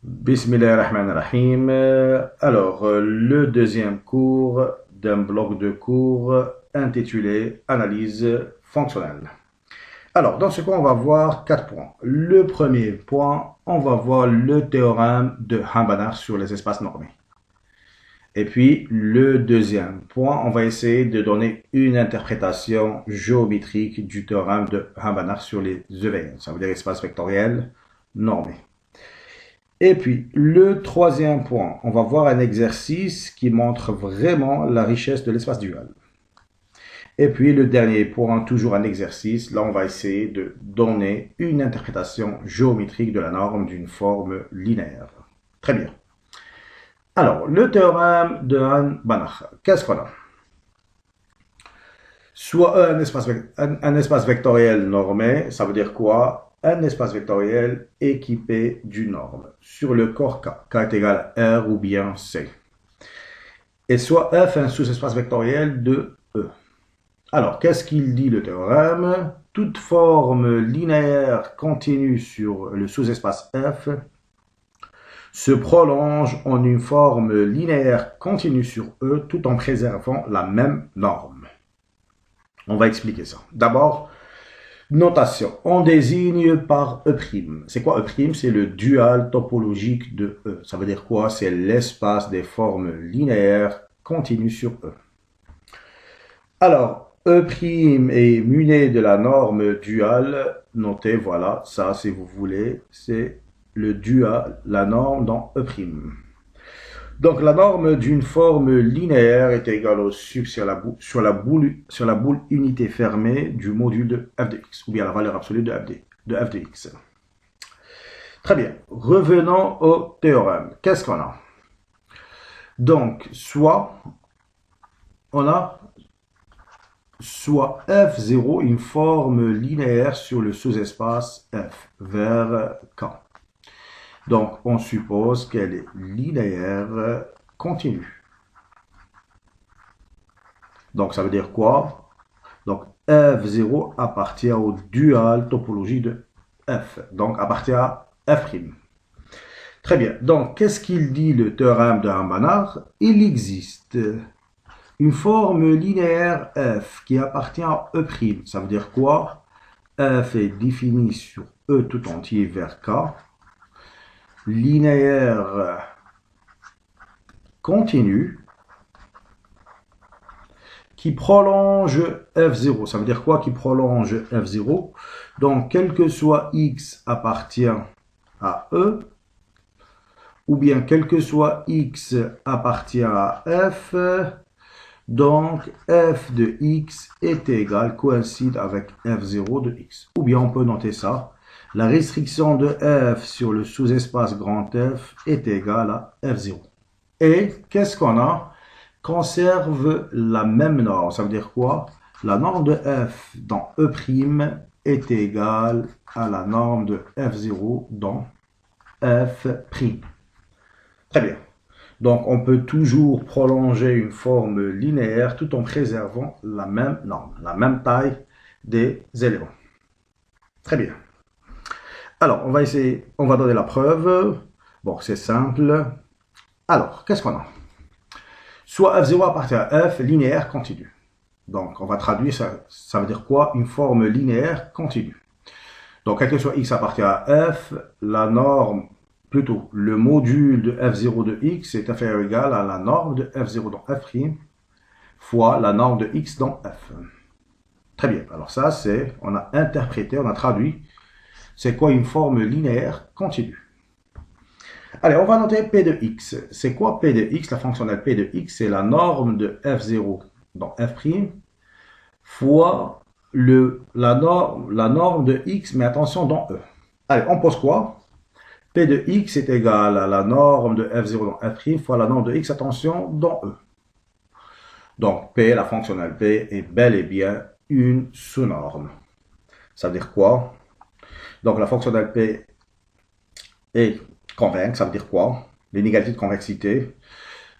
Bismillahirrahmanirrahim. Le deuxième cours d'un bloc de cours intitulé Analyse fonctionnelle. Alors, dans ce cours, on va voir 4 points. Le premier point, on va voir le théorème de Hambanach sur les espaces normés. Et puis, le deuxième point, on va essayer de donner une interprétation géométrique du théorème de Hambanach sur les EVN, ça veut dire espaces vectoriels normés. Et puis, le troisième point, on va voir un exercice qui montre vraiment la richesse de l'espace dual. Et puis, le dernier point, toujours un exercice. Là, on va essayer de donner une interprétation géométrique de la norme d'une forme linéaire. Très bien. Alors, le théorème de Hambanach, qu'est-ce qu'on a? Soit un espace vectoriel normé, ça veut dire quoi? Un espace vectoriel équipé d'une norme sur le corps K. K est égal à R ou bien C. Et soit F un sous-espace vectoriel de E. Alors, qu'est-ce qu'il dit le théorème? Toute forme linéaire continue sur le sous-espace F se prolonge en une forme linéaire continue sur E tout en préservant la même norme. On va expliquer ça. D'abord, notation. On désigne par E'. C'est quoi E'? C'est le dual topologique de E. Ça veut dire quoi? C'est l'espace des formes linéaires continues sur E. Alors, E' est muné de la norme duale. Notez, voilà, ça, si vous voulez, c'est le dual, la norme dans E'. Donc, la norme d'une forme linéaire est égale au sucre sur la boule unité fermée du module de f de x, ou bien la valeur absolue de f de x. Très bien. Revenons au théorème. Qu'est-ce qu'on a? Donc, on a soit f0, une forme linéaire sur le sous-espace f, vers K. Donc, on suppose qu'elle est linéaire continue. Donc, ça veut dire quoi? Donc, F0 appartient au dual topologie de F. Donc, appartient à F'. Très bien. Donc, qu'est-ce qu'il dit le théorème de Hambanach? Il existe une forme linéaire F qui appartient à E'. Ça veut dire quoi? F est défini sur E tout entier vers K. Linéaire continue qui prolonge F0. Ça veut dire quoi qui prolonge F0? Donc, quel que soit X appartient à E, ou bien quel que soit X appartient à F, donc F de X est égal, coïncide avec F0 de X. Ou bien on peut noter ça. La restriction de F sur le sous-espace grand F est égale à F0. Et qu'est-ce qu'on a? Conserve la même norme. Ça veut dire quoi? La norme de F dans E' est égale à la norme de F0 dans F'. Très bien. Donc, on peut toujours prolonger une forme linéaire tout en préservant la même norme, la même taille des éléments. Très bien. Alors, on va essayer, on va donner la preuve. Bon, c'est simple. Alors, qu'est-ce qu'on a? Soit F0 appartient à F, linéaire continue. Donc, on va traduire ça. Ça veut dire quoi? Une forme linéaire continue. Donc, quel que soit X appartient à F, la norme, plutôt, le module de F0 de X est inférieur ou égal à la norme de F0 dans F' fois la norme de X dans F. Très bien. Alors ça, c'est, on a interprété, on a traduit. C'est quoi une forme linéaire continue? Allez, on va noter P de X. C'est quoi P de X? La fonctionnelle P de X, c'est la norme de F0 dans F' fois la norme de X, mais attention, dans E. Allez, on pose quoi? P de X est égal à la norme de F0 dans F' fois la norme de X, attention, dans E. Donc, P, la fonctionnelle P, est bel et bien une sous-norme. Ça veut dire quoi? Donc, la fonctionnelle P est convexe, ça veut dire quoi? L'inégalité de convexité.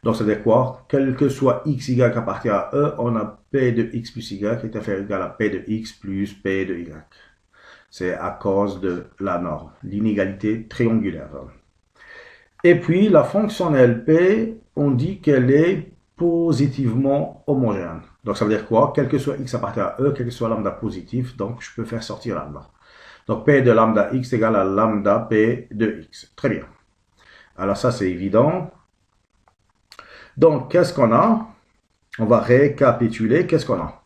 Donc, ça veut dire quoi? Quel que soit x, y appartient à E, on a P de x plus y qui est inférieur ou égal à P de x plus P de y. C'est à cause de la norme, l'inégalité triangulaire. Et puis, la fonction LP, on dit qu'elle est positivement homogène. Donc, ça veut dire quoi? Quel que soit x appartient à E, quel que soit lambda positif, donc je peux faire sortir lambda. Donc, P de lambda x égale à lambda P de x. Très bien. Alors, ça, c'est évident. Donc, qu'est-ce qu'on a? On va récapituler. Qu'est-ce qu'on a?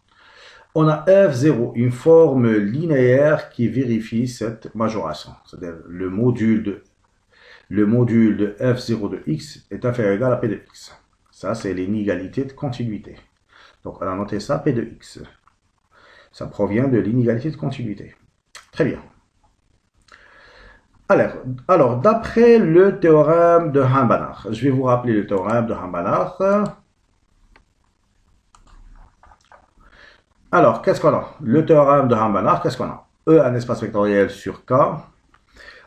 On a f0, une forme linéaire qui vérifie cette majoration. C'est-à-dire le module de f0 de x est inférieur ou égal à p de x. Ça, c'est l'inégalité de continuité. Donc, on a noté ça, p de x. Ça provient de l'inégalité de continuité. Très bien. Alors d'après le théorème de Ham-Banach, je vais vous rappeler le théorème de Ham-Banach. Alors, qu'est-ce qu'on a? Le théorème de Ham-Banach, qu'est-ce qu'on a? E, un espace vectoriel sur K.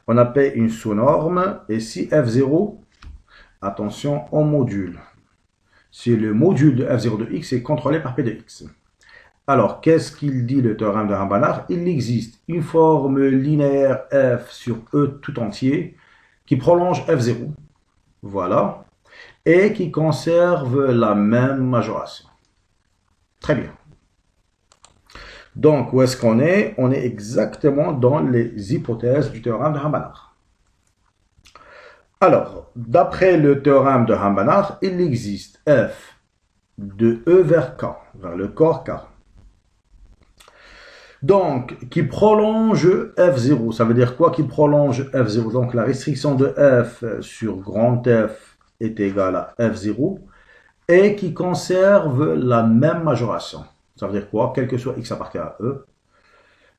On a P une sous-norme. Et si F0, attention, en module. Si le module de F0 de x est contrôlé par P de x. Alors, qu'est-ce qu'il dit le théorème de Ham-Banach? Il existe une forme linéaire F sur E tout entier qui prolonge F0. Voilà. Et qui conserve la même majoration. Très bien. Donc, où est-ce qu'on est? On est exactement dans les hypothèses du théorème de Ham-Banach. Alors, d'après le théorème de Ham-Banach, il existe f de E vers K, vers le corps K. Donc, qui prolonge F0. Ça veut dire quoi qui prolonge F0? Donc, la restriction de F sur grand F est égale à F0 et qui conserve la même majoration. Ça veut dire quoi? Quel que soit x appartient à E,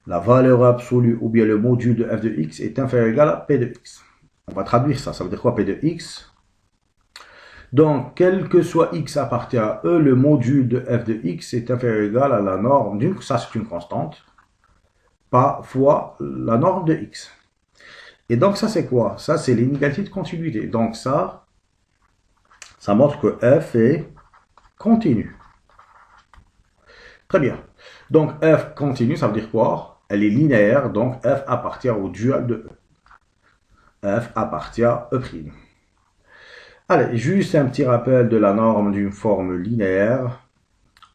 la valeur absolue ou bien le module de f de x est inférieur ou égal à p de x. On va traduire ça. Ça veut dire quoi p de x? Donc, quel que soit x appartient à E, le module de f de x est inférieur ou égal à la norme d'une, ça c'est une constante, par fois la norme de x. Et donc ça c'est quoi? Ça c'est l'inégalité de continuité. Donc ça montre que f est continu. Très bien. Donc f continue, ça veut dire quoi? Elle est linéaire, donc f appartient au dual de E. F appartient à E'. Allez, juste un petit rappel de la norme d'une forme linéaire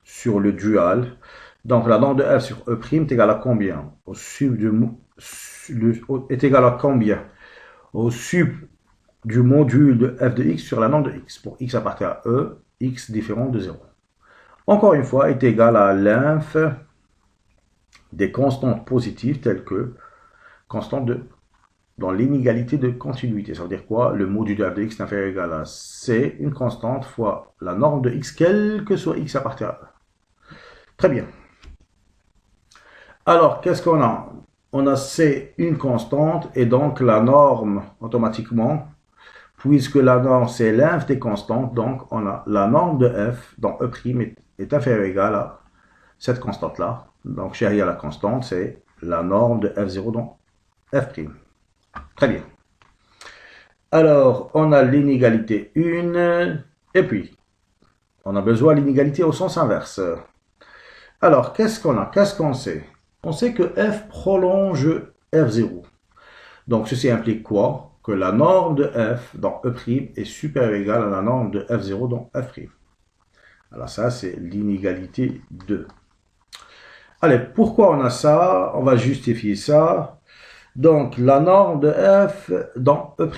sur le dual. Donc la norme de f sur E' est égale à combien? Au sub est égal à combien? Au sub du module de f de x sur la norme de x. Pour x appartient à E, x différent de 0. Encore une fois, est égal à l'inf des constantes positives telles que constante dans l'inégalité de continuité. Ça veut dire quoi? Le module de f de x est inférieur ou égal à c, une constante, fois la norme de x, quel que soit x appartient à E. Très bien. Alors, qu'est-ce qu'on a? On a c, une constante, et donc la norme, automatiquement, puisque la norme c'est l'inf des constantes, donc on a la norme de f dans E' est inférieure ou égale à cette constante-là. Donc, chérie à la constante, c'est la norme de f0 dans f'. Très bien. Alors, on a l'inégalité 1, et puis, on a besoin de l'inégalité au sens inverse. Alors, qu'est-ce qu'on a? Qu'est-ce qu'on sait? On sait que f prolonge f0. Donc, ceci implique quoi? Que la norme de f dans E' est supérieure ou égale à la norme de f0 dans f'. Alors, ça, c'est l'inégalité 2. Allez, pourquoi on a ça? On va justifier ça. Donc, la norme de f dans E'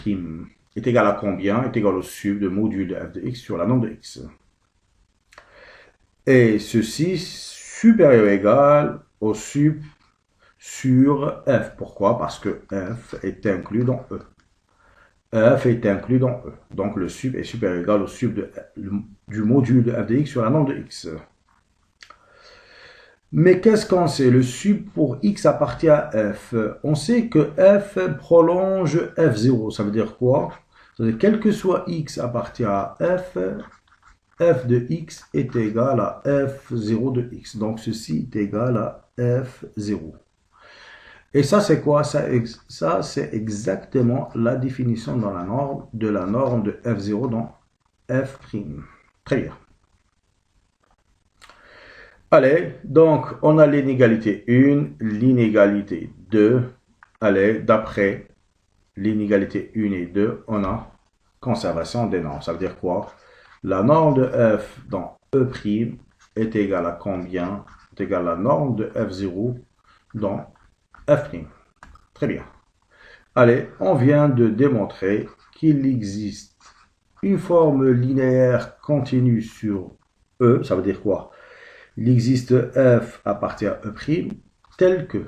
est égale à combien? Est égale au sub de module de f de x sur la norme de x. Et ceci supérieur ou égal au sub sur f. Pourquoi? Parce que f est inclus dans E. F est inclus dans E. Donc, le sub est supérieur ou égal au sub du module de f de x sur la norme de x. Mais qu'est-ce qu'on sait? Le sub pour x appartient à f. On sait que f prolonge f0. Ça veut dire quoi? Ça veut dire quel que soit x appartient à f, f de x est égal à f0 de x. Donc ceci est égal à f0. Et ça c'est quoi? Ça c'est exactement la définition dans la norme de f0 dans f'. Très bien. Allez, donc on a l'inégalité 1, l'inégalité 2. Allez, d'après l'inégalité 1 et 2, on a conservation des normes. Ça veut dire quoi? La norme de f dans E' est égale à combien? Est égale à la norme de f0 dans f'. Très bien. Allez, on vient de démontrer qu'il existe une forme linéaire continue sur E. Ça veut dire quoi? Il existe f appartient à E', tel que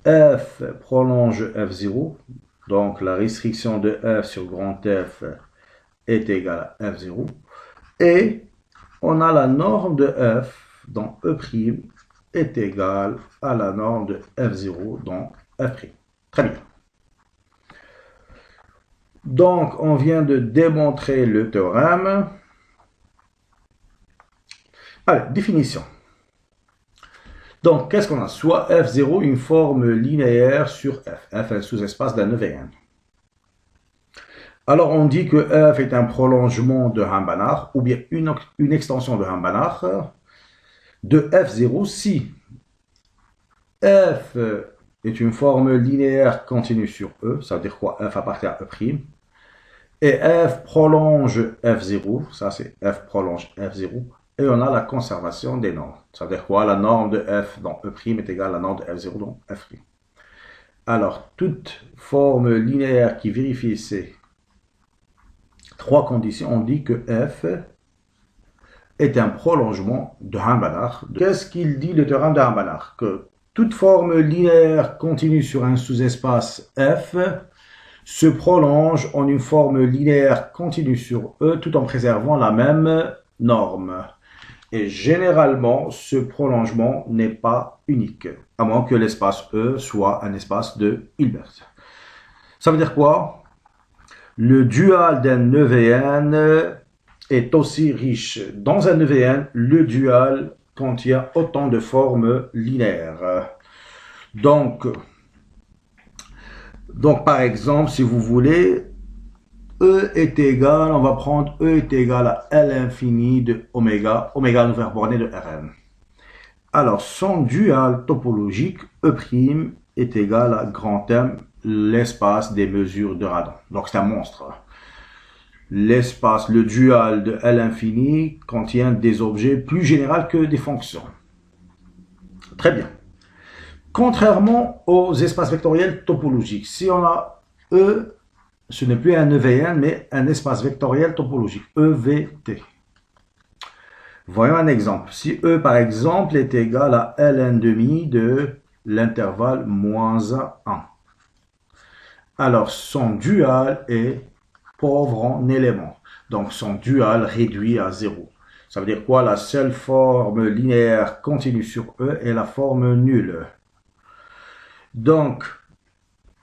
f prolonge f0, donc la restriction de f sur grand F est égale à f0, et on a la norme de f dans E' est égale à la norme de f0 dans f'. Très bien. Donc, on vient de démontrer le théorème. Allez, définition. Donc, qu'est-ce qu'on a? Soit f0, une forme linéaire sur f. F est un sous-espace d'un EVN. Alors, on dit que f est un prolongement de Ham-Banach, ou bien une extension de Ham-Banach, de f0 si f est une forme linéaire continue sur E, ça veut dire quoi? F appartient à E', et f prolonge f0, ça c'est f prolonge f0, et on a la conservation des normes. Ça veut dire quoi? La norme de f dans E' est égale à la norme de f0 dans f'. Alors, toute forme linéaire qui vérifie ces trois conditions, on dit que f est un prolongement de Ham-Banach. Qu'est-ce qu'il dit le théorème de Ham-Banach? Que toute forme linéaire continue sur un sous-espace f se prolonge en une forme linéaire continue sur E tout en préservant la même norme. Et généralement, ce prolongement n'est pas unique, à moins que l'espace E soit un espace de Hilbert. Ça veut dire quoi? Le dual d'un EVN est aussi riche. Dans un EVN, le dual contient autant de formes linéaires. Donc, par exemple, si vous voulez, E est égal, on va prendre E est égal à L infini de oméga, oméga nous faire borner de Rn. Alors, son dual topologique, E' est égal à grand M, l'espace des mesures de radon. Donc, c'est un monstre. L'espace, le dual de L infini contient des objets plus généraux que des fonctions. Très bien. Contrairement aux espaces vectoriels topologiques, si on a E, ce n'est plus un EVN, mais un espace vectoriel topologique, EVT. Voyons un exemple. Si E, par exemple, est égal à Ln demi de l'intervalle -1, alors son dual est pauvre en éléments. Donc, son dual réduit à 0. Ça veut dire quoi? La seule forme linéaire continue sur E est la forme nulle. Donc,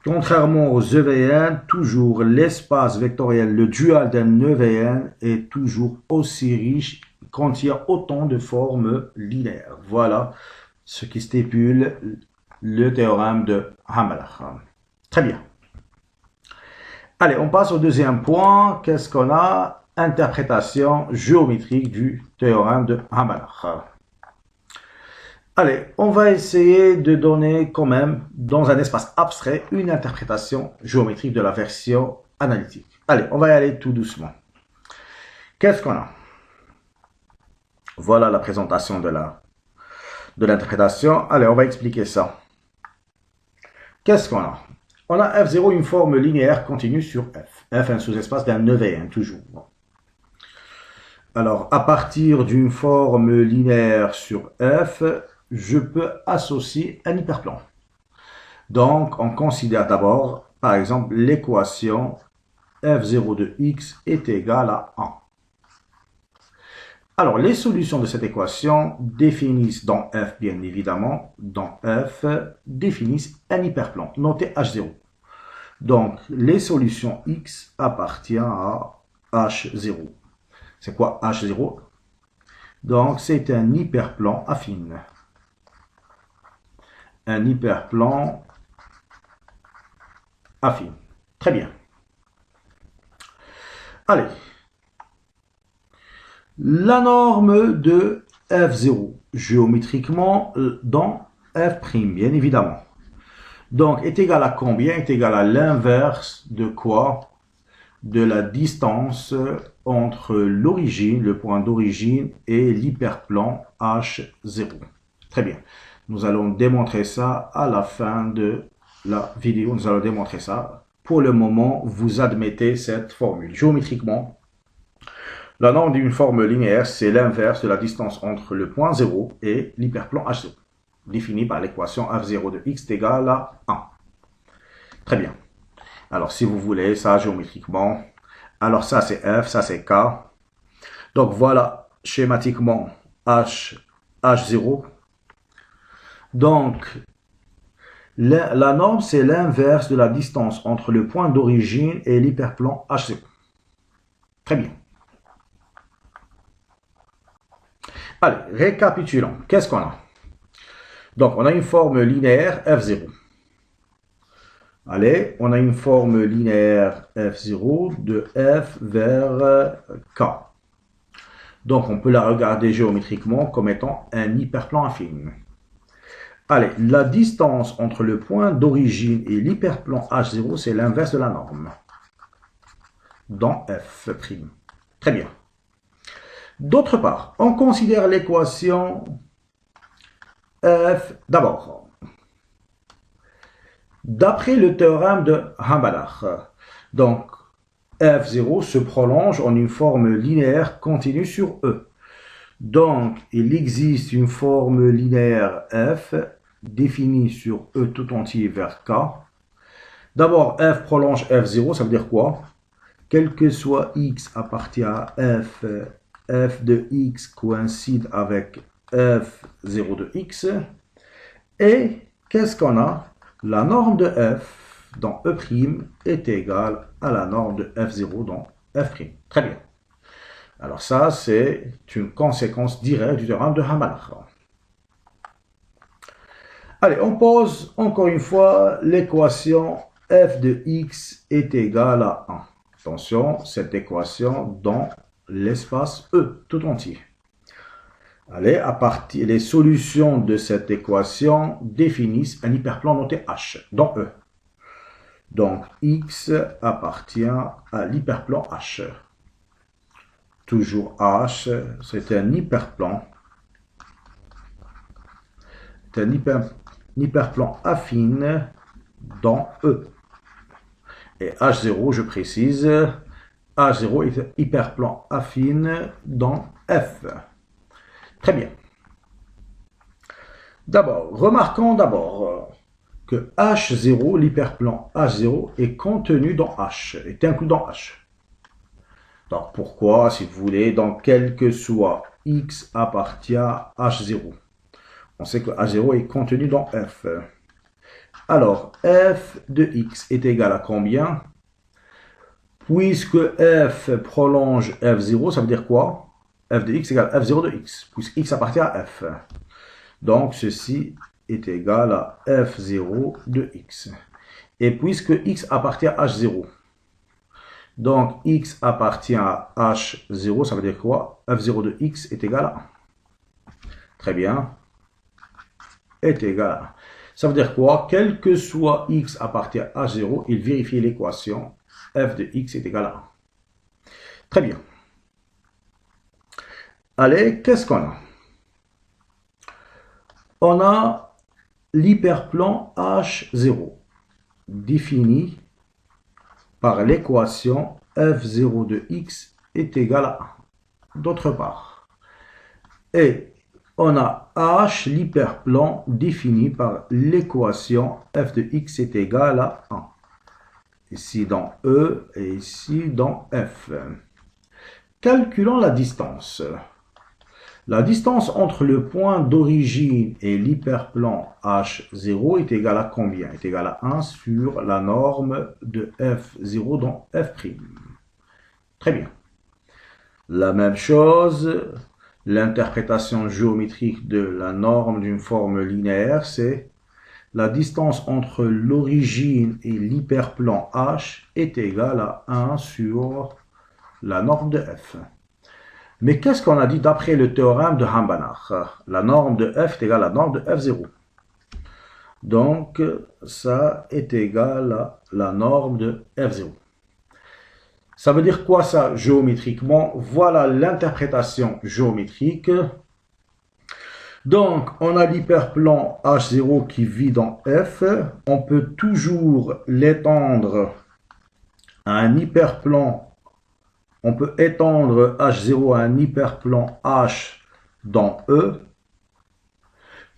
contrairement aux EVN, toujours l'espace vectoriel, le dual d'un EVN est toujours aussi riche, contient autant de formes linéaires. Voilà ce qui stipule le théorème de Ham-Banach. Très bien. Allez, on passe au deuxième point. Qu'est-ce qu'on a? Interprétation géométrique du théorème de Ham-Banach. Allez, on va essayer de donner quand même, dans un espace abstrait, une interprétation géométrique de la version analytique. Allez, on va y aller tout doucement. Qu'est-ce qu'on a? Voilà la présentation de l'interprétation. Allez, on va expliquer ça. Qu'est-ce qu'on a? On a f0, une forme linéaire continue sur f. F, un sous-espace d'un EVN, toujours. Alors, à partir d'une forme linéaire sur f, je peux associer un hyperplan. Donc, on considère d'abord, par exemple, l'équation f0 de x est égale à 1. Alors, les solutions de cette équation définissent dans f, bien évidemment, dans f, définissent un hyperplan, noté h0. Donc, les solutions x appartiennent à h0. C'est quoi h0? Donc, c'est un hyperplan affine. Un hyperplan affine. Très bien. Allez. La norme de f0, géométriquement, dans f', bien évidemment. Donc, est égal à combien? Est égal à l'inverse de quoi? de la distance entre l'origine, le point d'origine, et l'hyperplan H0. Très bien. Nous allons démontrer ça à la fin de la vidéo. Nous allons démontrer ça. Pour le moment, vous admettez cette formule. Géométriquement, la norme d'une forme linéaire, c'est l'inverse de la distance entre le point 0 et l'hyperplan H0, définie par l'équation f0 de x est égal à 1. Très bien. Alors, si vous voulez ça géométriquement, alors ça c'est f, ça c'est k. Donc voilà, schématiquement, H0. Donc, la norme, c'est l'inverse de la distance entre le point d'origine et l'hyperplan H0. Très bien. Allez, récapitulons. Qu'est-ce qu'on a? Donc, on a une forme linéaire f0. Allez, on a une forme linéaire f0 de f vers k. Donc, on peut la regarder géométriquement comme étant un hyperplan affine. Allez, la distance entre le point d'origine et l'hyperplan H0, c'est l'inverse de la norme. Dans f'. Très bien. D'autre part, on considère l'équation f d'abord. D'après le théorème de Hambalach, donc f0 se prolonge en une forme linéaire continue sur E. Donc, il existe une forme linéaire f définie sur E tout entier vers k. D'abord, f prolonge f0, ça veut dire quoi? Quel que soit x appartient à f, f de x coïncide avec f0 de x. Et qu'est-ce qu'on a? La norme de f dans E' est égale à la norme de f0 dans f'. Très bien. Alors ça, c'est une conséquence directe du théorème de Hambalach. Allez, on pose encore une fois l'équation f de x est égale à 1. Attention, cette équation dans l'espace E tout entier. Allez, à partir des solutions de cette équation définissent un hyperplan noté H dans E. Donc, x appartient à l'hyperplan H. Toujours H, c'est un hyperplan. C'est un hyperplan affine dans E. Et H0, je précise, H0 est un hyperplan affine dans F. Très bien. D'abord, remarquons d'abord que H0, l'hyperplan H0, est contenu dans H, est inclus dans H. Donc, pourquoi, si vous voulez, donc quel que soit x appartient à H0. On sait que H0 est contenu dans F. Alors, f de x est égal à combien? Puisque f prolonge f0, ça veut dire quoi? F de x égale f0 de x, puisque x appartient à f. Donc, ceci est égal à f0 de x. Et puisque x appartient à h0, donc x appartient à h0, ça veut dire quoi? f0 de x est égal à 1. Très bien. Est égal à 1. Ça veut dire quoi? Quel que soit x appartient à h0, il vérifie l'équation f de x est égal à 1. Très bien. Allez, qu'est-ce qu'on a? On a l'hyperplan H0 défini par l'équation f0 de x est égal à 1. D'autre part, et on a H, l'hyperplan défini par l'équation f de x est égal à 1. Ici dans E et ici dans F. Calculons la distance. La distance entre le point d'origine et l'hyperplan H0 est égale à combien? Est égale à 1 sur la norme de F0 dans F'. Très bien. La même chose, l'interprétation géométrique de la norme d'une forme linéaire, c'est la distance entre l'origine et l'hyperplan H est égale à 1 sur la norme de F. Mais qu'est-ce qu'on a dit d'après le théorème de Hambalach? La norme de F est égale à la norme de F0. Donc, ça est égal à la norme de F0. Ça veut dire quoi ça géométriquement? Voilà l'interprétation géométrique. Donc, on a l'hyperplan H0 qui vit dans F. On peut toujours l'étendre à un hyperplan. On peut étendre H0 à un hyperplan H dans E,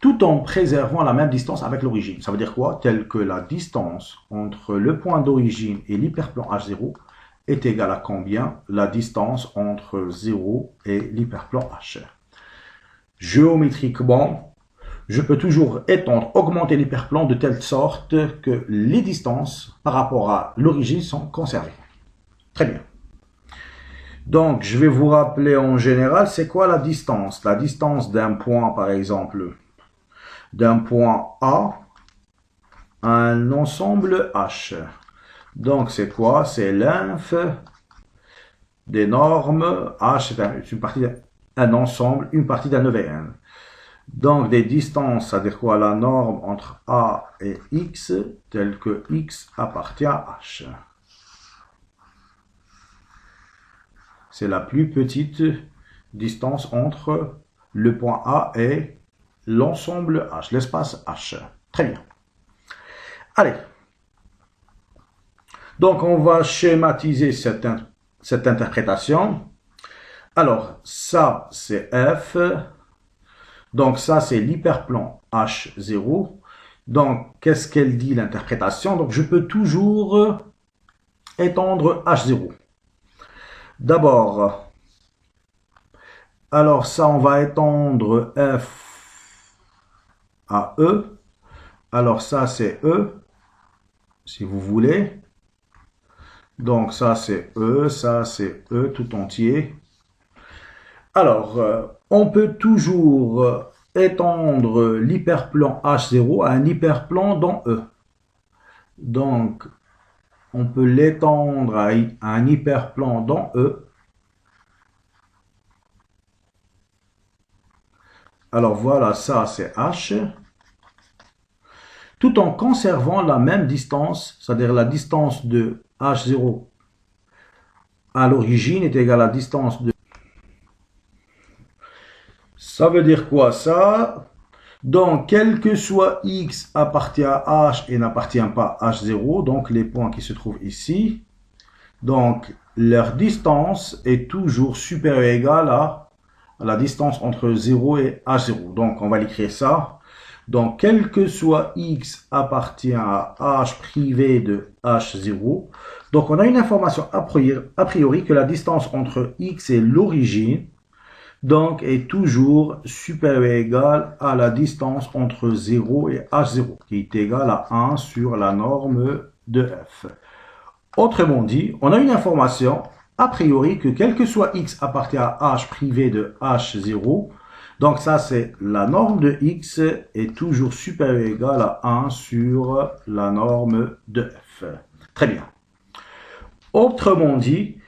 tout en préservant la même distance avec l'origine. Ça veut dire quoi? Tel que la distance entre le point d'origine et l'hyperplan H0 est égale à combien? La distance entre 0 et l'hyperplan H. Géométriquement, je peux toujours étendre, augmenter l'hyperplan de telle sorte que les distances par rapport à l'origine sont conservées. Très bien. Donc, je vais vous rappeler en général, c'est quoi la distance? La distance d'un point, par exemple, d'un point A à un ensemble H. Donc, c'est quoi? C'est l'inf des normes. H, c'est une partie d'un ensemble, une partie d'un EVN. Donc, des distances, c'est-à-dire quoi? La norme entre A et X, telle que X appartient à H. C'est la plus petite distance entre le point A et l'ensemble H, l'espace H. Très bien. Allez. Donc, on va schématiser cette interprétation. Alors, ça, c'est F. Donc, ça, c'est l'hyperplan H0. Donc, qu'est-ce qu'elle dit, l'interprétation? Donc, je peux toujours étendre H0. D'abord, alors ça, on va étendre F à E. Alors, ça, c'est E, si vous voulez. Donc, ça, c'est E tout entier. Alors, on peut toujours étendre l'hyperplan H0 à un hyperplan dans E. Donc, on peut l'étendre à un hyperplan dans E. Alors, voilà, ça, c'est H. Tout en conservant la même distance, c'est-à-dire la distance de H0 à l'origine est égale à la distance de... Ça veut dire quoi ça? Donc, quel que soit X appartient à H et n'appartient pas à H0, donc les points qui se trouvent ici, donc leur distance est toujours supérieure ou égale à la distance entre 0 et H0. Donc, on va l'écrire ça. Donc, quel que soit X appartient à H privé de H0. Donc, on a une information a priori que la distance entre X et l'origine donc est toujours supérieure ou égale à la distance entre 0 et H0, qui est égale à 1 sur la norme de F. Autrement dit, on a une information a priori que quel que soit X appartient à H privé de H0, donc ça c'est la norme de X est toujours supérieure ou égale à 1 sur la norme de F. Très bien. Autrement dit,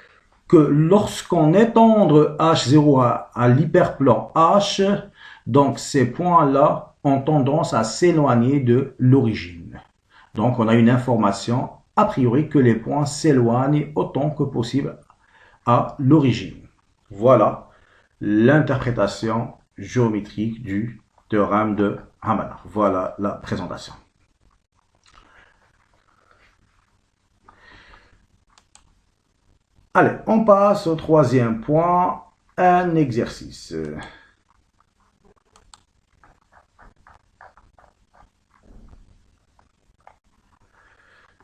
que lorsqu'on étendre H0 à l'hyperplan H, donc ces points-là ont tendance à s'éloigner de l'origine. Donc on a une information a priori que les points s'éloignent autant que possible à l'origine. Voilà l'interprétation géométrique du théorème de Hamann. Voilà la présentation. Allez, on passe au troisième point, un exercice.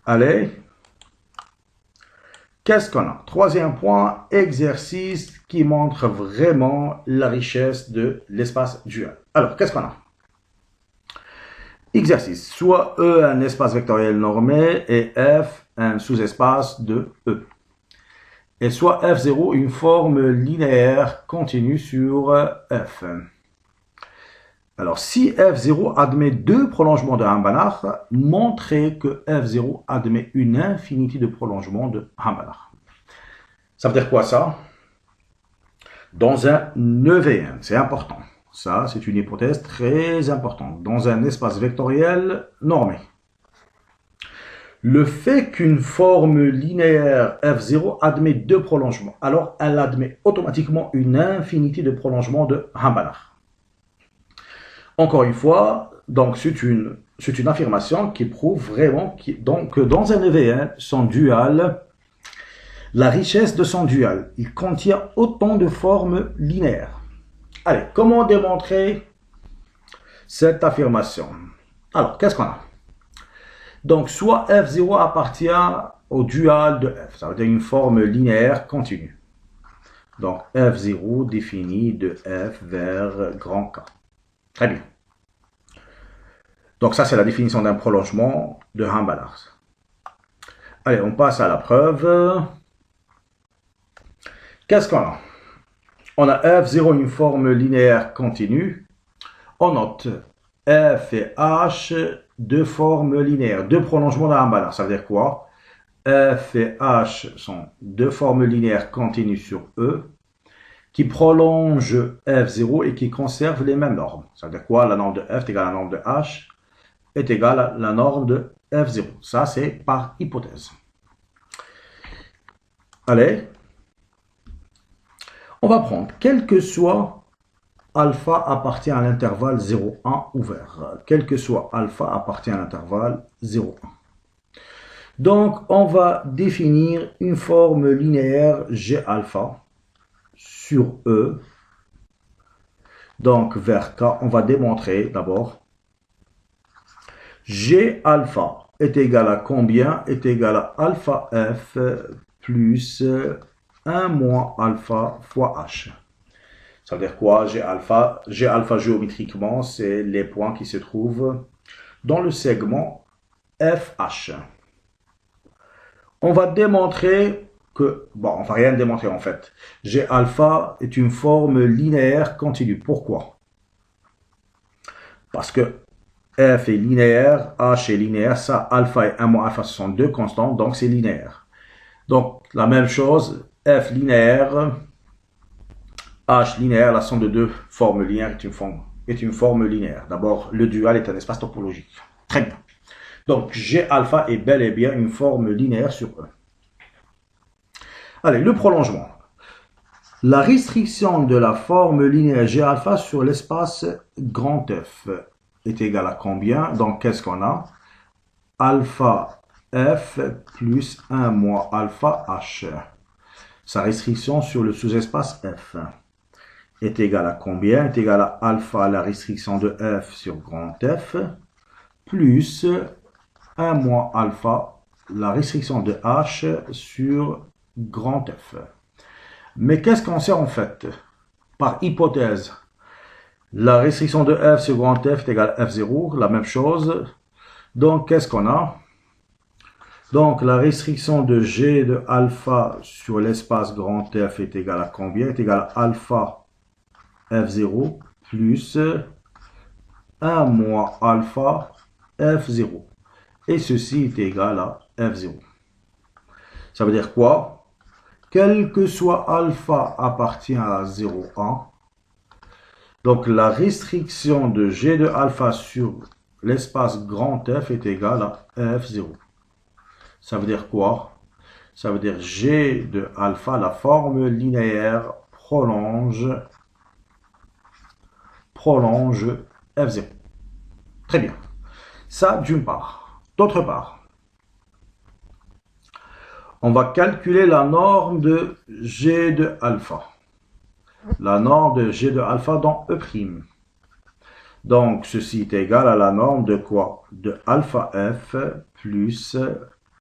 Allez, qu'est-ce qu'on a? Troisième point, exercice qui montre vraiment la richesse de l'espace dual. Alors, qu'est-ce qu'on a? Exercice, soit E un espace vectoriel normé et F un sous-espace de E. Et soit F0 une forme linéaire continue sur F. Alors, si F0 admet deux prolongements de Ham-Banach, montrez que F0 admet une infinité de prolongements de Ham-Banach. Ça veut dire quoi ça? Dans un EVN, c'est important. Ça, c'est une hypothèse très importante. Dans un espace vectoriel normé. Le fait qu'une forme linéaire f0 admet deux prolongements, alors elle admet automatiquement une infinité de prolongements de Hambanach. Encore une fois, donc c'est une affirmation qui prouve vraiment que dans un EVN, son dual, la richesse de son dual, il contient autant de formes linéaires. Allez, comment démontrer cette affirmation? Alors, qu'est-ce qu'on a? Donc, soit f0 appartient au dual de f, ça veut dire une forme linéaire continue. Donc, f0 défini de f vers grand K. Très bien. Donc, ça, c'est la définition d'un prolongement de Hambanach. Allez, on passe à la preuve. Qu'est-ce qu'on a? On a f0, une forme linéaire continue. On note f et h, deux formes linéaires, deux prolongements de Hambanach. Ça veut dire quoi? F et H sont deux formes linéaires continues sur E qui prolongent F0 et qui conservent les mêmes normes. Ça veut dire quoi? La norme de F est égale à la norme de H est égale à la norme de F0. Ça, c'est par hypothèse. Allez, on va prendre, quel que soit alpha appartient à l'intervalle 0,1 ouvert. Quel que soit alpha appartient à l'intervalle 0,1. Donc, on va définir une forme linéaire G alpha sur E. Donc, vers K, on va démontrer d'abord G alpha est égal à combien? Est égal à alpha F plus 1 moins alpha fois H. Ça veut dire quoi? G alpha géométriquement, c'est les points qui se trouvent dans le segment FH. On va démontrer que, bon, on va rien démontrer en fait. G alpha est une forme linéaire continue. Pourquoi? Parce que F est linéaire, H est linéaire, ça, alpha et 1 moins alpha, ce sont deux constantes, donc c'est linéaire. Donc, la même chose, F linéaire, H linéaire, la somme de deux formes linéaires est une forme linéaire. D'abord, le dual est un espace topologique. Très bien. Donc, G alpha est bel et bien une forme linéaire sur E. Allez, le prolongement. La restriction de la forme linéaire G alpha sur l'espace grand F est égale à combien? Donc, qu'est-ce qu'on a? Alpha F plus 1 moins alpha H. Sa restriction sur le sous-espace F est égale à combien? Est égale à alpha, la restriction de F sur grand F, plus 1 moins alpha, la restriction de H sur grand F. Mais qu'est-ce qu'on sait en fait? Par hypothèse, la restriction de F sur grand F est égale à F0, la même chose. Donc, qu'est-ce qu'on a? Donc, la restriction de G de alpha sur l'espace grand F est égale à combien? Est égale à alpha F0 plus 1 moins alpha F0. Et ceci est égal à F0. Ça veut dire quoi? Quel que soit alpha appartient à 0,1. Donc, la restriction de G de alpha sur l'espace grand F est égale à F0. Ça veut dire quoi? Ça veut dire G de alpha, la forme linéaire prolonge F0. Très bien. Ça, d'une part. D'autre part, on va calculer la norme de G de alpha. La norme de G de alpha dans E'. Donc, ceci est égal à la norme de quoi? De alpha F plus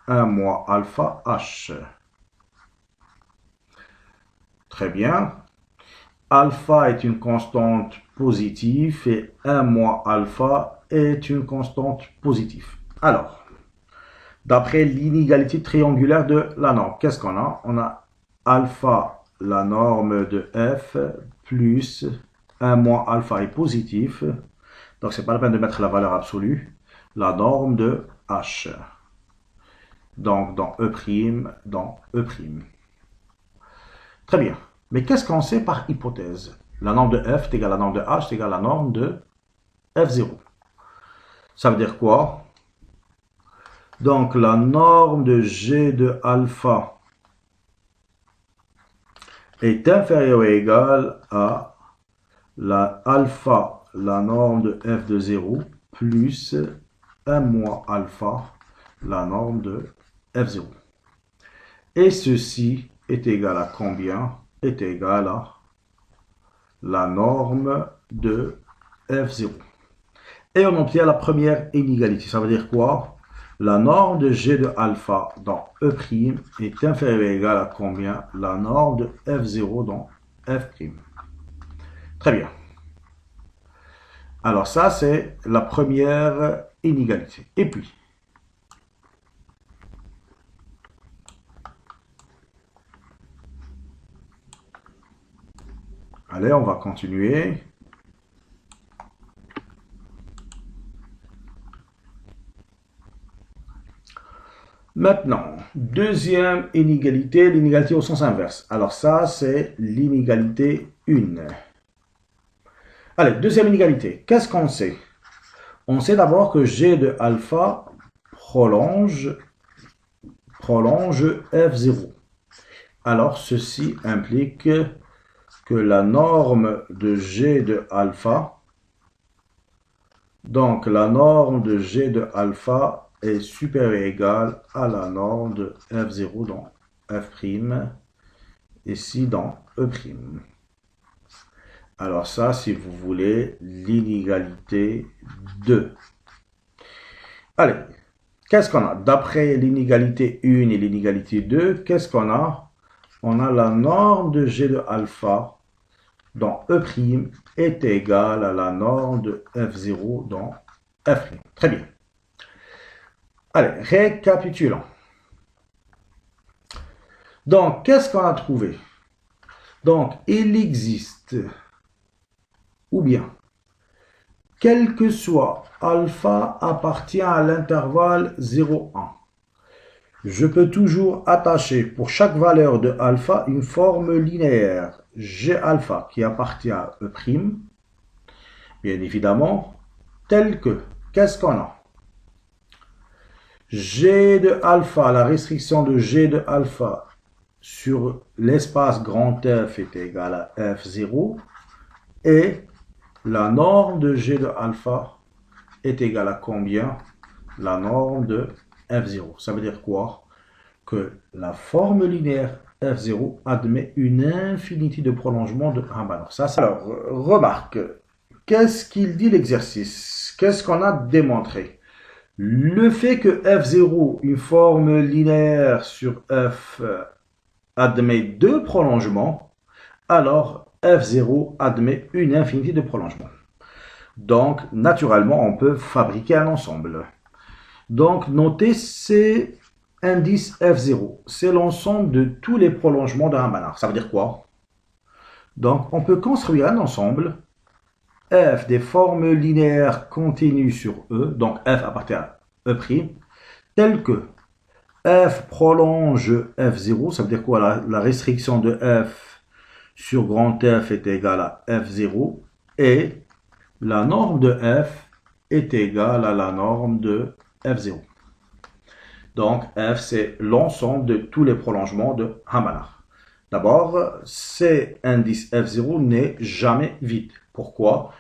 1 moins alpha H. Très bien. Alpha est une constante positive et 1 moins alpha est une constante positive. Alors, d'après l'inégalité triangulaire de la norme, qu'est-ce qu'on a? On a alpha, la norme de F, plus 1 moins alpha est positif. Donc, c'est pas la peine de mettre la valeur absolue. La norme de H. Donc, dans E', dans E'. Très bien. Mais qu'est-ce qu'on sait par hypothèse? La norme de F est égale à la norme de H est égale à la norme de F0. Ça veut dire quoi? Donc, la norme de G de alpha est inférieure ou égale à la alpha, la norme de f de 0, plus 1 moins alpha, la norme de f0. Et ceci est égal à combien? Est égal à la norme de f0. Et on obtient la première inégalité. Ça veut dire quoi? La norme de G de alpha dans E' est inférieure ou égale à combien? La norme de f0 dans f'. Très bien. Alors ça, c'est la première inégalité. Et puis, allez, on va continuer. Maintenant, deuxième inégalité, l'inégalité au sens inverse. Alors ça, c'est l'inégalité 1. Allez, deuxième inégalité. Qu'est-ce qu'on sait? On sait d'abord que G de alpha prolonge f0. Alors, ceci implique que la norme de G de alpha, donc la norme de G de alpha est supérieure ou égale à la norme de f0 dans f', ici dans E'. Alors ça, si vous voulez, l'inégalité 2. Allez, qu'est-ce qu'on a? D'après l'inégalité 1 et l'inégalité 2, qu'est-ce qu'on a? On a la norme de G de alpha dans E' est égale à la norme de f0 dans f'. Très bien. Allez, récapitulons. Donc, qu'est-ce qu'on a trouvé? Donc, il existe, ou bien, quel que soit alpha appartient à l'intervalle 0,1. Je peux toujours attacher pour chaque valeur de alpha une forme linéaire G alpha qui appartient à E', bien évidemment, telle que, qu'est-ce qu'on a? G de alpha, la restriction de G de alpha sur l'espace grand F est égale à F0 et la norme de G de alpha est égale à combien? La norme de F0. Ça veut dire quoi? Que la forme linéaire F0 admet une infinité de prolongements de Ramban. Alors, remarque, qu'est-ce qu'il dit l'exercice? Qu'est-ce qu'on a démontré? Le fait que F0, une forme linéaire sur F, admet 2 prolongements, alors F0 admet une infinité de prolongements. Donc, naturellement, on peut fabriquer un ensemble. Donc, notez ces indices F0. C'est l'ensemble de tous les prolongements d'un Ramban. Ça veut dire quoi? Donc, on peut construire un ensemble F des formes linéaires continues sur E, donc F appartient à E', tel que F prolonge F0, ça veut dire quoi? La restriction de F sur grand F est égale à F0 et la norme de F est égale à la norme de F0. Donc F, c'est l'ensemble de tous les prolongements de Ramban. D'abord, cet indice F0 n'est jamais vide. Pourquoi?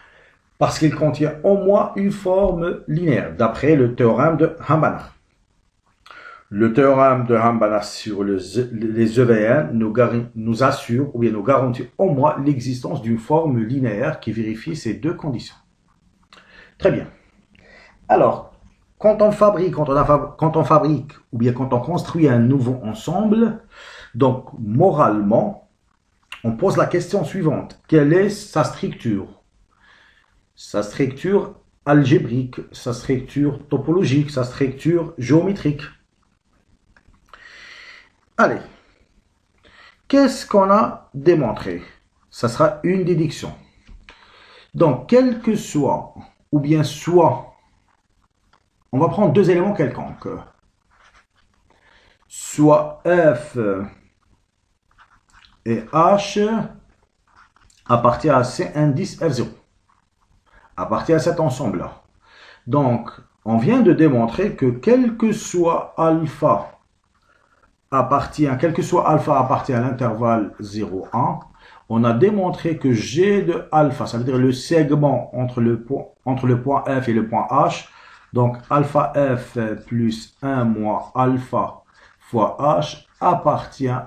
Parce qu'il contient au moins une forme linéaire, d'après le théorème de Ramban. Le théorème de Ramban sur les EVN nous assure, ou bien nous garantit au moins l'existence d'une forme linéaire qui vérifie ces deux conditions. Très bien. Alors, quand on fabrique, ou bien quand on construit un nouveau ensemble, donc moralement, on pose la question suivante. Quelle est sa structure? Sa structure algébrique, sa structure topologique, sa structure géométrique. Allez, qu'est-ce qu'on a démontré? Ça sera une déduction. Donc, quel que soit, ou bien soit, on va prendre deux éléments quelconques. Soit F et H appartient à ces indices F0. À partir de cet ensemble-là. Donc, on vient de démontrer que quel que soit alpha appartient à l'intervalle 0, 1, on a démontré que G de alpha, ça veut dire le segment entre le point F et le point H, donc alpha F plus 1 moins alpha fois H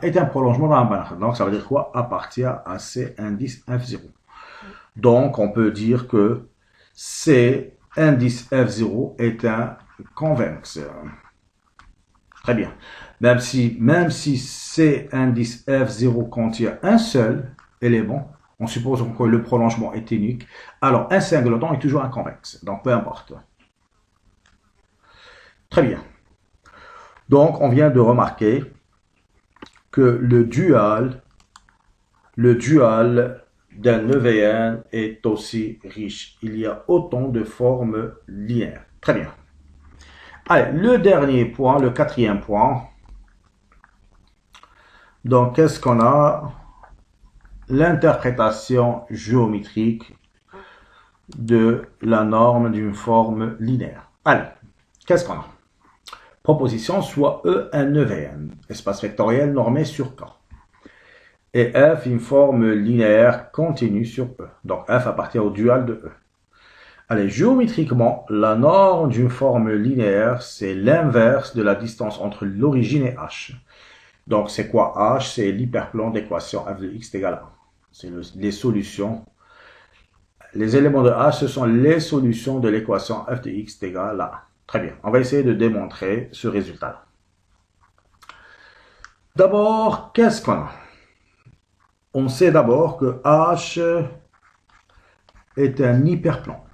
est un prolongement d'un banach. Donc ça veut dire quoi? Appartient à C indice F0. Donc on peut dire que C indice F0 est un convexe. Très bien. Même si C indice F0 contient un seul élément, on suppose que le prolongement est unique, alors un singleton est toujours un convexe. Donc peu importe. Très bien. Donc on vient de remarquer que le dual d'un EVN est aussi riche. Il y a autant de formes linéaires. Très bien. Allez, le dernier point, le quatrième point. Donc, qu'est-ce qu'on a? L'interprétation géométrique de la norme d'une forme linéaire. Allez, qu'est-ce qu'on a? Proposition soit E un EVN, espace vectoriel normé sur K. Et F une forme linéaire continue sur E. Donc F appartient au dual de E. Allez, géométriquement, la norme d'une forme linéaire, c'est l'inverse de la distance entre l'origine et H. Donc c'est quoi H? C'est l'hyperplan d'équation f de x est égal à 1. C'est les solutions. Les éléments de H, ce sont les solutions de l'équation f de x est égal à 1. Très bien, on va essayer de démontrer ce résultat-là. D'abord, qu'est-ce qu'on a? On sait d'abord que H est un hyperplan.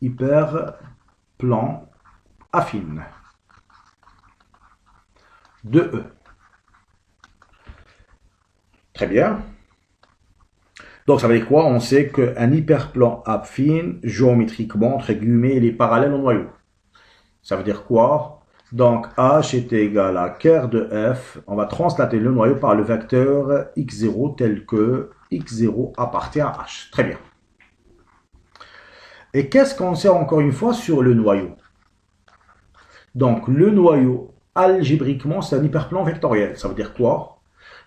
Hyperplan affine de E. Très bien. Donc ça veut dire quoi? On sait qu'un hyperplan affine, géométriquement, entre guillemets, il est parallèle au noyau. Ça veut dire quoi? Donc H est égal à quart de F. On va translater le noyau par le vecteur x0 tel que x0 appartient à H. Très bien. Et qu'est-ce qu'on sait encore une fois sur le noyau? Donc le noyau, algébriquement, c'est un hyperplan vectoriel. Ça veut dire quoi?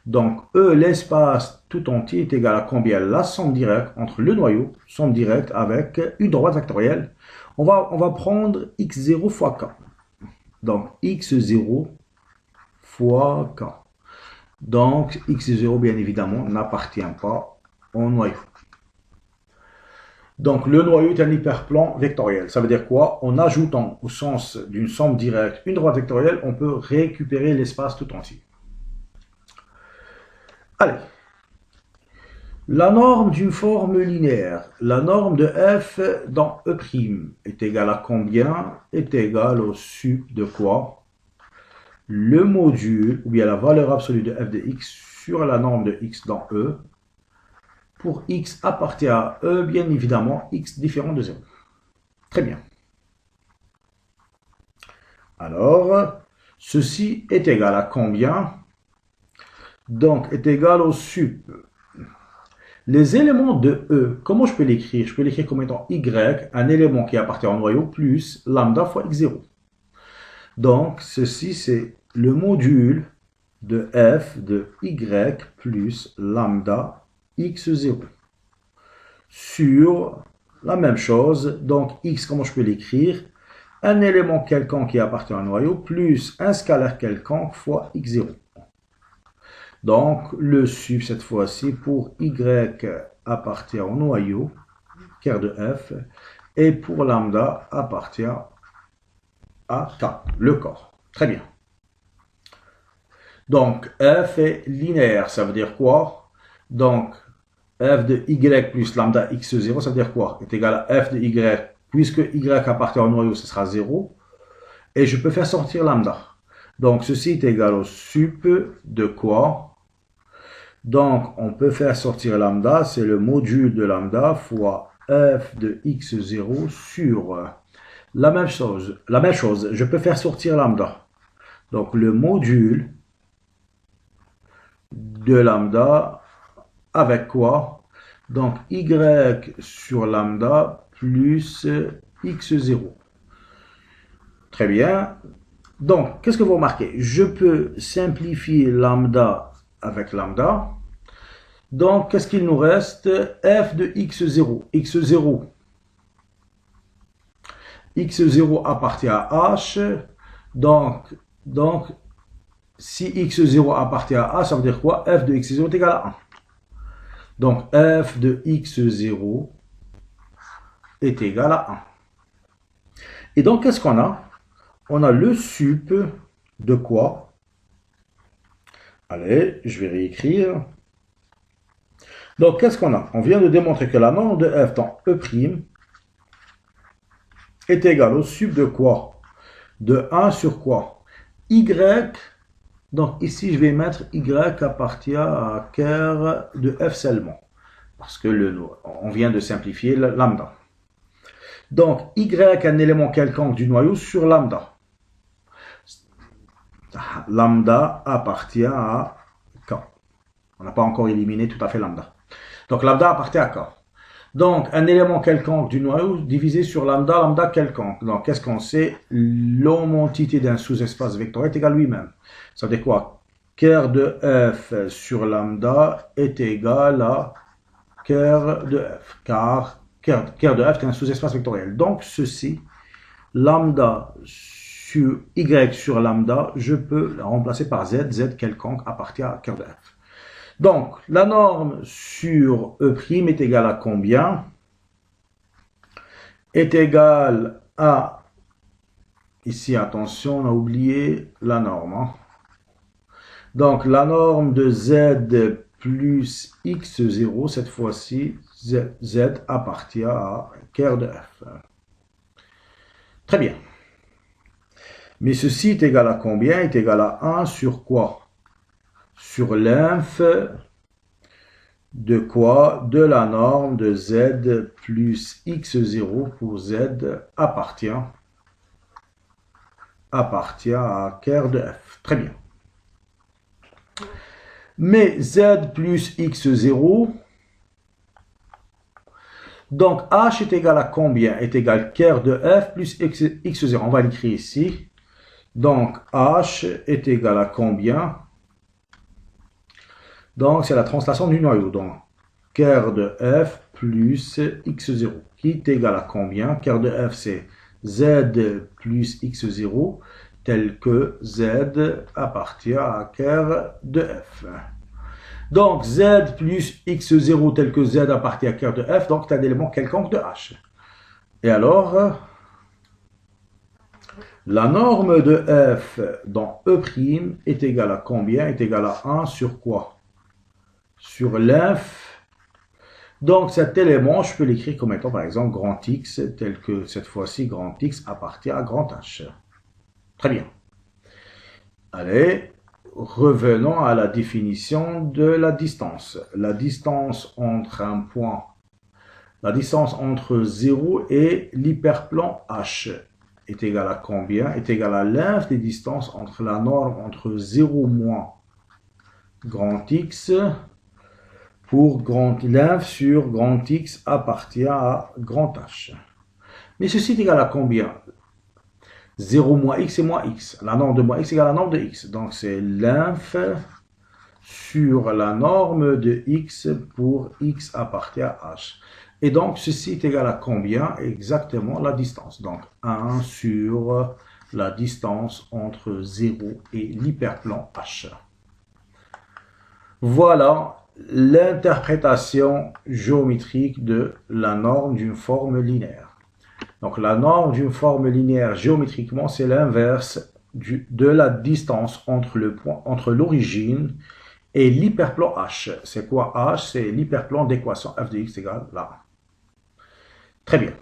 Donc E, l'espace tout entier, est égal à combien? La somme directe entre le noyau, somme directe avec une droite vectorielle. On va prendre x0 fois k. Donc x0 fois k. Donc x0, bien évidemment, n'appartient pas au noyau. Donc le noyau est un hyperplan vectoriel. Ça veut dire quoi? En ajoutant au sens d'une somme directe une droite vectorielle, on peut récupérer l'espace tout entier. Allez. La norme d'une forme linéaire, la norme de f dans E' est égale à combien? Est égale au sup de quoi? Le module, ou bien la valeur absolue de f de x sur la norme de x dans E. Pour x appartient à E, bien évidemment, x différent de 0. Très bien. Alors, ceci est égal à combien? Donc, est égal au sup. Les éléments de E, comment je peux l'écrire? Je peux l'écrire comme étant y, un élément qui appartient au noyau, plus lambda fois x0. Donc, ceci, c'est le module de f de y plus lambda x0 sur la même chose. Donc, x, comment je peux l'écrire? Un élément quelconque qui appartient au noyau, plus un scalaire quelconque fois x0. Donc, le sup, cette fois-ci, pour y appartient au noyau, quart de f, et pour lambda appartient à k, le corps. Très bien. Donc, f est linéaire, ça veut dire quoi? Donc, f de y plus lambda x0, ça veut dire quoi? Est égal à f de y, puisque y appartient au noyau, ce sera 0. Et je peux faire sortir lambda. Donc, ceci est égal au sup de quoi? Donc, on peut faire sortir lambda, c'est le module de lambda fois f de x0 sur la même chose. Je peux faire sortir lambda. Donc, le module de lambda avec quoi? Donc, y sur lambda plus x0. Très bien. Donc, qu'est-ce que vous remarquez? Je peux simplifier lambda avec lambda. Donc, qu'est-ce qu'il nous reste? F de x0. x0. x0 appartient à h. Donc, si x0 appartient à h, ça veut dire quoi? F de x0 est égal à 1. Donc, f de x0 est égal à 1. Et donc, qu'est-ce qu'on a? On a le sup de quoi? Allez, je vais réécrire. Donc, qu'est-ce qu'on a? On vient de démontrer que la norme de f dans E' est égale au sup de quoi? De 1 sur quoi? Y. Donc, ici, je vais mettre y appartient à ker de f seulement. Parce que on vient de simplifier le lambda. Donc, y, un élément quelconque du noyau sur lambda. Lambda appartient à k. On n'a pas encore éliminé tout à fait lambda. Donc, lambda appartient à k. Donc, un élément quelconque du noyau divisé sur lambda, lambda quelconque. Donc, qu'est-ce qu'on sait? L'homotité d'un sous-espace vectoriel est égal à lui-même. Ça veut dire quoi? Ker de f sur lambda est égal à ker de f. Car ker de f est un sous-espace vectoriel. Donc, ceci, lambda sur y sur lambda, je peux la remplacer par z. Z quelconque appartient à ker de f. Donc, la norme sur E' est égale à combien? Est égale à, ici attention, on a oublié la norme. Hein. Donc, la norme de z plus x0, cette fois-ci, z appartient à ker de f. Très bien. Mais ceci est égal à combien? Est égal à 1 sur quoi? Sur l'inf de quoi? De la norme de z plus x0 pour z appartient à ker de f. Très bien. Mais z plus x0, donc h est égal à combien? Est égal à ker de f plus x0. On va l'écrire ici. Donc h est égal à combien? Donc, c'est la translation du noyau. Donc, ker de f plus x0, qui est égal à combien? Ker de f, c'est z plus x0, tel que z appartient à ker de f. Donc, z plus x0, tel que z appartient à ker de f, donc c'est un élément quelconque de h. Et alors, la norme de f dans E' est égale à combien? Est égale à 1 sur quoi? Sur l'inf. Donc cet élément, je peux l'écrire comme étant par exemple grand X, tel que cette fois-ci grand X appartient à grand H. Très bien. Allez, revenons à la définition de la distance. La distance entre un point, la distance entre 0 et l'hyperplan H est égale à combien? Est égale à l'inf des distances entre la norme entre 0 moins grand X pour l'inf sur grand X appartient à grand H. Mais ceci est égal à combien? 0 moins X et moins X. La norme de moins X égale à la norme de X. Donc c'est l'inf sur la norme de X pour X appartient à H. Et donc ceci est égal à combien? Exactement la distance. Donc 1 sur la distance entre 0 et l'hyperplan H. Voilà l'interprétation géométrique de la norme d'une forme linéaire. Donc la norme d'une forme linéaire géométriquement, c'est l'inverse de la distance entre l'origine et l'hyperplan H. C'est quoi H? C'est l'hyperplan d'équation f de x égale là. Très bien.